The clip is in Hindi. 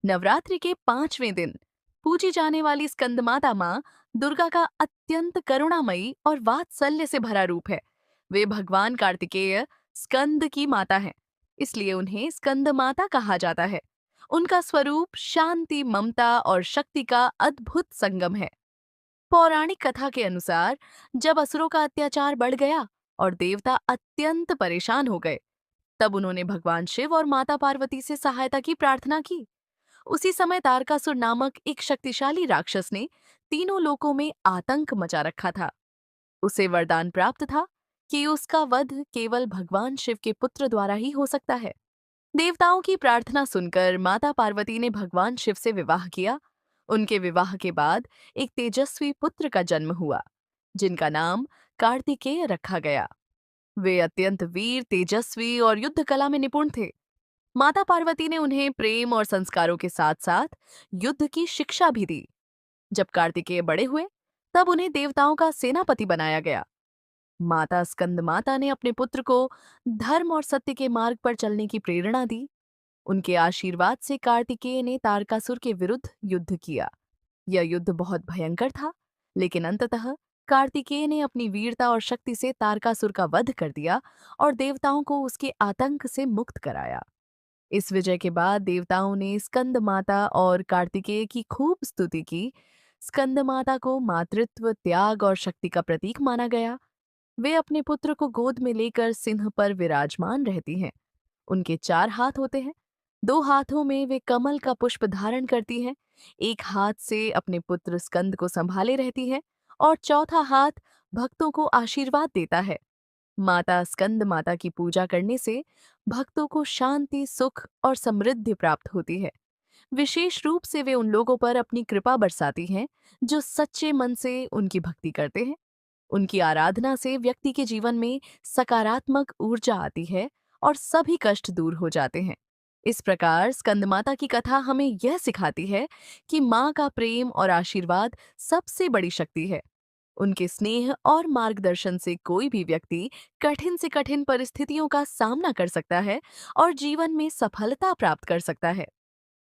नवरात्रि के 5वें दिन पूजी जाने वाली स्कंदमाता माँ दुर्गा का अत्यंत करुणामयी और वात्सल्य से भरा रूप है। वे भगवान कार्तिकेय स्कंद की माता हैं, इसलिए उन्हें स्कंद माता कहा जाता है। उनका स्वरूप शांति, ममता और शक्ति का अद्भुत संगम है। पौराणिक कथा के अनुसार जब असुरों का अत्याचार बढ़ गया और देवता अत्यंत परेशान हो गए, तब उन्होंने भगवान शिव और माता पार्वती से सहायता की प्रार्थना की। उसी समय तारकासुर नामक एक शक्तिशाली राक्षस ने तीनों लोकों में आतंक मचा रखा था। उसे वरदान प्राप्त था कि उसका वध केवल भगवान शिव के पुत्र द्वारा ही हो सकता है। देवताओं की प्रार्थना सुनकर माता पार्वती ने भगवान शिव से विवाह किया। उनके विवाह के बाद एक तेजस्वी पुत्र का जन्म हुआ, जिनका नाम कार्तिकेय रखा गया। वे अत्यंत वीर, तेजस्वी और युद्ध कला में निपुण थे। माता पार्वती ने उन्हें प्रेम और संस्कारों के साथ साथ युद्ध की शिक्षा भी दी। जब कार्तिकेय बड़े हुए, तब उन्हें देवताओं का सेनापति बनाया गया। माता स्कंद माता ने अपने पुत्र को धर्म और सत्य के मार्ग पर चलने की प्रेरणा दी। उनके आशीर्वाद से कार्तिकेय ने तारकासुर के विरुद्ध युद्ध किया। यह युद्ध बहुत भयंकर था, लेकिन अंततः कार्तिकेय ने अपनी वीरता और शक्ति से तारकासुर का वध कर दिया और देवताओं को उसके आतंक से मुक्त कराया। इस विजय के बाद देवताओं ने स्कंद माता और कार्तिकेय की खूब स्तुति की। स्कंद माता को मातृत्व, त्याग और शक्ति का प्रतीक माना गया। वे अपने पुत्र को गोद में लेकर सिंह पर विराजमान रहती हैं। उनके 4 हाथ होते हैं। 2 हाथों में वे कमल का पुष्प धारण करती हैं। एक हाथ से अपने पुत्र स्कंद को संभाले रहती हैं और चौथा हाथ भक्तों को आशीर्वाद देता है। माता स्कंद माता की पूजा करने से भक्तों को शांति, सुख और समृद्धि प्राप्त होती है। विशेष रूप से वे उन लोगों पर अपनी कृपा बरसाती हैं जो सच्चे मन से उनकी भक्ति करते हैं। उनकी आराधना से व्यक्ति के जीवन में सकारात्मक ऊर्जा आती है और सभी कष्ट दूर हो जाते हैं। इस प्रकार स्कंदमाता की कथा हमें यह सिखाती है कि माँ का प्रेम और आशीर्वाद सबसे बड़ी शक्ति है। उनके स्नेह और मार्गदर्शन से कोई भी व्यक्ति कठिन से कठिन परिस्थितियों का सामना कर सकता है और जीवन में सफलता प्राप्त कर सकता है।